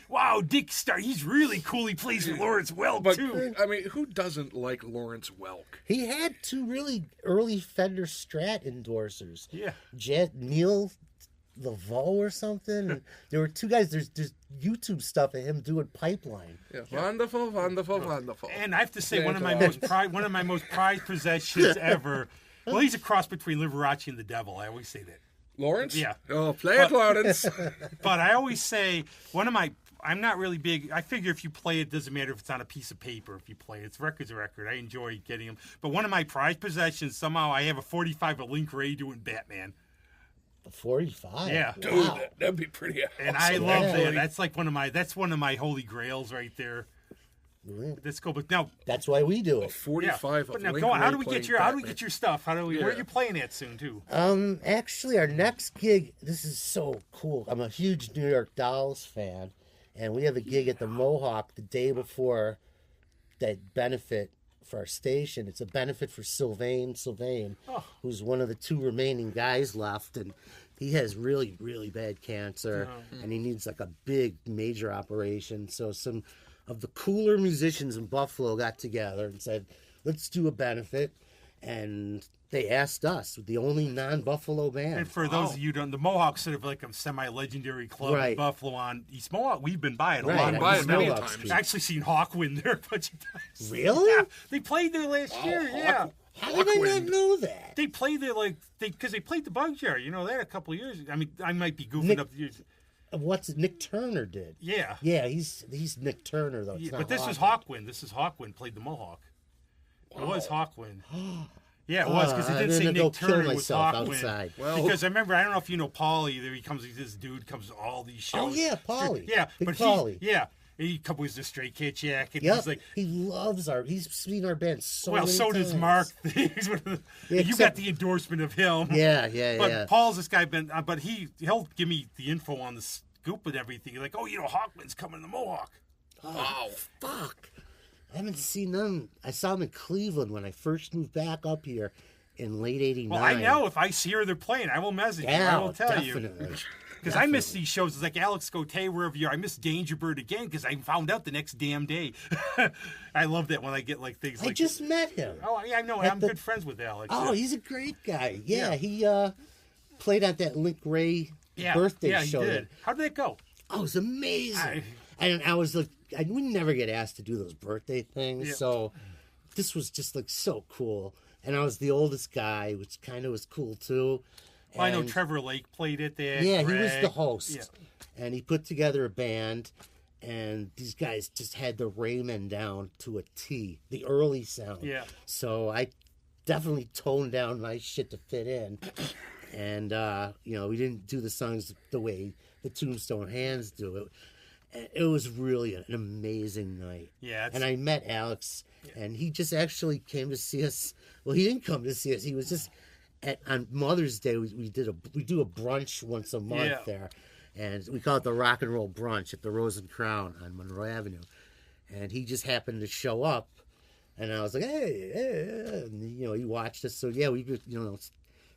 wow, Dick Star, he's really cool. He plays with Lawrence Welk But, too. I mean, who doesn't like Lawrence Welk? He had two really early Fender Strat endorsers. Yeah. Neil Laveau or something. And there were two guys. There's YouTube stuff of him doing Pipeline. Yeah. Wonderful, wonderful, wonderful. And I have to say, Yeah, one of my most prized possessions ever. Well, he's a cross between Liberace and the devil. I always say that. Lawrence? Yeah. Oh, play it, Lawrence. But I always say I'm not really big. I figure if you play it, doesn't matter if it's on a piece of paper. If you play it, it's record's a record. I enjoy getting them. But one of my prized possessions, somehow I have a 45 of Link Ray doing Batman. The 45. Yeah. Dude, Wow. that'd be pretty awesome. And I love Yeah. that. That's like one of my holy grails right there. Yeah. Let's go. But now, That's why we do it. 45 but of now Link go on. How Ray do we playing get Batman. your stuff? Where are Yeah. you playing at soon too? Actually, our next gig, this is so cool. I'm a huge New York Dolls fan, and we have a gig at the Mohawk the day before that benefit for our station. It's a benefit for Sylvain, who's one of the two remaining guys left, and he has really, really bad cancer, and he needs like a big, major operation. So some of the cooler musicians in Buffalo got together and said, let's do a benefit. And they asked us, the only non-Buffalo band. And for those of you who don't, the Mohawk's sort of like a semi-legendary club in Right. Buffalo on East Mohawk. We've been by it a Right, lot. I've by been it many Mohawk times. Street. I've actually seen Hawkwind there a bunch of times. Really? Yeah, they played there last year. Yeah, How did I not know that? they played there because they played the Bug Jar. You know that a couple of years. I mean, I might be goofing up the years. What's it? Nick Turner did. Yeah, Yeah, he's Nick Turner though. It's yeah, not but this was Hawkwind. Hawkwind. This is Hawkwind played the Mohawk. It was Hawkwind. Yeah, it was because it I'm didn't say gonna go Nick kill Turner was myself Hawkwind. outside. Well- Because I remember, I don't know if you know Paulie. This dude comes to all these shows. Oh yeah, Paulie. Yeah, Big but Paulie. he comes with the Stray Cat jacket. Yep. He's like, he loves he's seen our band so well, many so does times. Mark. He's one of the, Yeah, you got except- the endorsement of him. Yeah, But Paul's this guy, but he'll give me the info on the scoop and everything. Like, oh, Hawkman's coming to Mohawk. Wow. Fuck. I haven't seen them. I saw them in Cleveland when I first moved back up here in late '89. Well, I know if I see her, they're playing. I will message you. Yeah, I will tell you. definitely. Because I miss these shows. It's like Alex Cote, wherever you are. I miss Dangerbird again because I found out the next damn day. I love that when I get like things I like just met him. Oh, yeah, I know. at I'm the- good friends with Alex. Oh, yeah. he's a great guy. Yeah, Yeah. he played at that Link Ray birthday yeah, show. he did. How did that go? Oh, it was amazing. And I was like, we never get asked to do those birthday things, Yeah. so this was just like so cool. And I was the oldest guy, which kind of was cool too. Well, I know And- Trevor Lake played it there. Yeah, he was Greg. the host, Yeah. and he put together a band. And these guys just had the Rayman down to a T, the early sound. Yeah. So I definitely toned down my shit to fit in. And, we didn't do the songs the way the Tombstone Hands do it. It was really an amazing night. Yeah, it's- And I met Alex, and he just actually came to see us. Well, he didn't come to see us. He was just on Mother's Day, we do a brunch once a month Yeah. there, and we call it the Rock and Roll Brunch at the Rose and Crown on Monroe Avenue. And he just happened to show up, and I was like, hey, and, he watched us. So yeah, we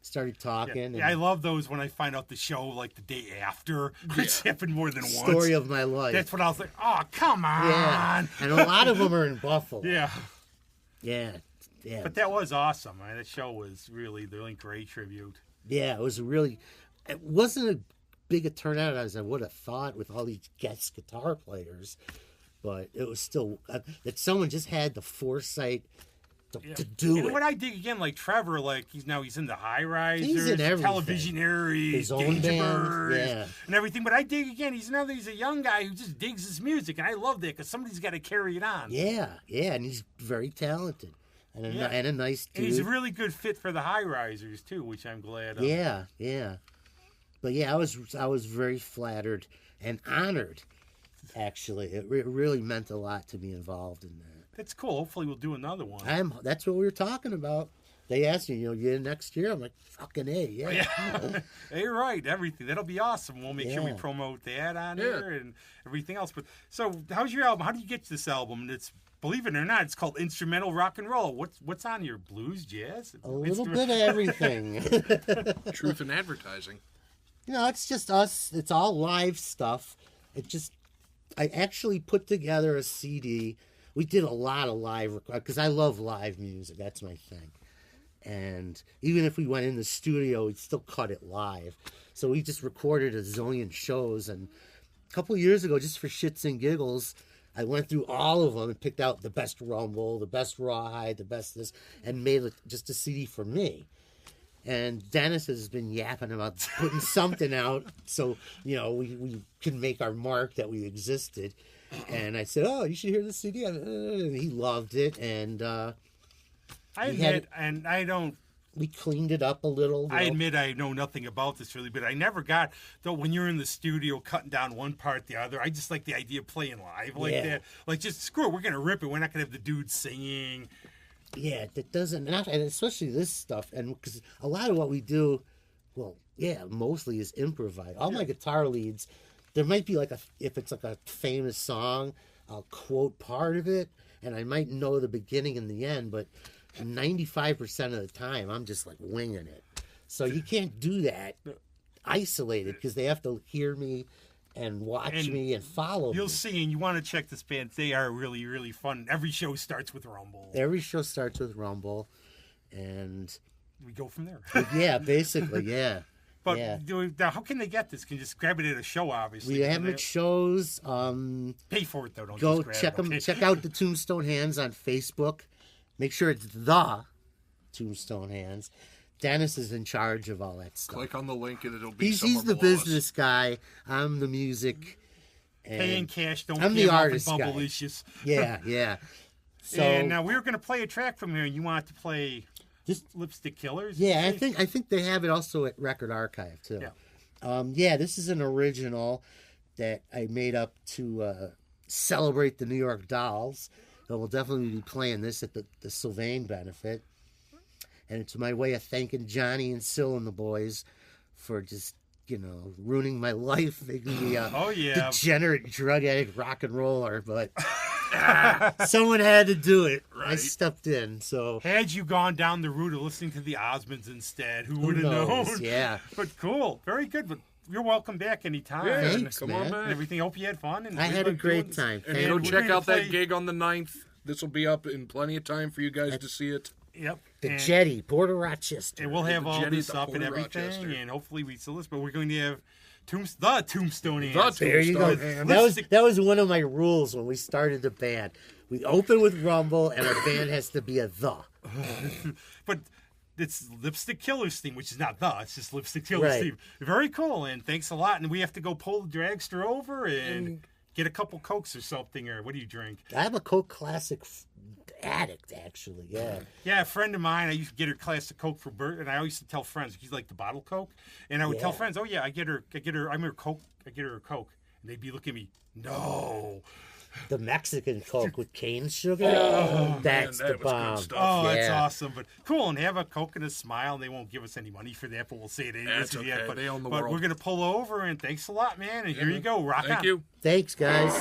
started talking. Yeah. And I love those when I find out the show like the day after. It's happened more than once. Story of my life. That's what I was like. Oh, come on. Yeah, and a lot of them are in Buffalo. Yeah. Yeah. But that was awesome. That show was really great tribute. Yeah, it wasn't as big a turnout as I would have thought with all these guest guitar players, but it was still that someone just had the foresight to do and it. what I dig again, like Trevor, like he's in the High Risers, He's in everything. Televisionaries, His own Danger band, Birds, yeah. and everything. But I dig again, he's a young guy who just digs his music, and I love that because somebody's got to carry it on. Yeah, and he's very talented and a nice dude. And he's a really good fit for the High Risers too, which I'm glad of. Yeah. But yeah, I was very flattered and honored. Actually, it really meant a lot to be involved in that. That's cool. Hopefully, we'll do another one. That's what we were talking about. They asked me, you next year? I'm like, fucking A, yeah. Hey, you're right. Everything. That'll be awesome. We'll make sure we promote that on here and everything else. But so, how's your album? How did you get to this album? It's, believe it or not, it's called Instrumental Rock and Roll. What's on your blues, jazz? A little bit of everything. Truth in advertising. It's just us. It's all live stuff. I actually put together a CD. We did a lot of live, because I love live music. That's my thing. And even if we went in the studio, we'd still cut it live. So we just recorded a zillion shows. And a couple of years ago, just for shits and giggles, I went through all of them and picked out the best Rumble, the best Rawhide, the best this, and made just a CD for me. And Dennis has been yapping about putting something out so, we can make our mark that we existed. And I said, oh, you should hear the CD. And he loved it. And we cleaned it up a little. I admit I know nothing about this really, but I never got, though, when you're in the studio cutting down one part the other, I just like the idea of playing live like that. Like, just screw it, we're going to rip it. We're not going to have the dudes singing. Yeah, that doesn't, and especially this stuff, and because a lot of what we do, mostly is improvised. All my guitar leads, there might be if it's like a famous song, I'll quote part of it, and I might know the beginning and the end, but 95% of the time, I'm just like winging it. So you can't do that isolated, because they have to hear me and watch me and follow me. You'll see, and you want to check this band. They are really, really fun. Every show starts with Rumble. And we go from there. Yeah, basically, yeah. But how can they get this? Can you just grab it at a show, obviously? We have them at shows. Pay for it, though. Don't go just grab check them. them. Check out the Tombstone Hands on Facebook. Make sure it's the Tombstone Hands. Dennis is in charge of all that stuff. Click on the link and it'll be He's the below business guy. I'm the music. Pay in cash. Don't I'm pay the off artist in guy. Bubblicious. Yeah. So and we were going to play a track from here, and you wanted to play just Lipstick Killers. Yeah, I think they have it also at Record Archive too. Yeah. This is an original that I made up to celebrate the New York Dolls. So we'll definitely be playing this at the Sylvain benefit. And it's my way of thanking Johnny and Sil and the boys for just, ruining my life, making me a degenerate drug addict rock and roller. But someone had to do it. Right. I stepped in. So had you gone down the route of listening to the Osmonds instead, who would have known? Yeah. But cool. Very good. But you're welcome back anytime. Yeah, thanks, come man. on back. And everything. Hope you had fun. And I had a great time. And go check out that gig on the 9th. This will be up in plenty of time for you guys to see it. Yep. The Jetty, Port of Rochester. And we'll have all this up and everything, and hopefully we still listen. But we're going to have the Tombstone Hands. There you go. That was one of my rules when we started the band. We open with Rumble, and our band has to be a the. But it's Lipstick Killers theme, which is not the. It's just Lipstick Killers theme. Very cool, and thanks a lot. And we have to go pull the dragster over and get a couple Cokes or something. Or what do you drink? I'm a Coke Classic addict, actually. Yeah, a friend of mine, I used to get her classic Coke for Bert, and I always used to tell friends, she's like the bottle Coke, and I would tell friends, oh yeah, I get her a Coke, and they'd be looking at me, no, the Mexican Coke with cane sugar. That's man, the that was good bomb. stuff. Oh, that's Yeah. awesome. But cool, and have a Coke and a smile. They won't give us any money for that, but we'll say it anyways. That's okay. But, They own the but world. we're going to pull over, and thanks a lot, man. And here you go. Rock on. Thank you. Thanks, guys.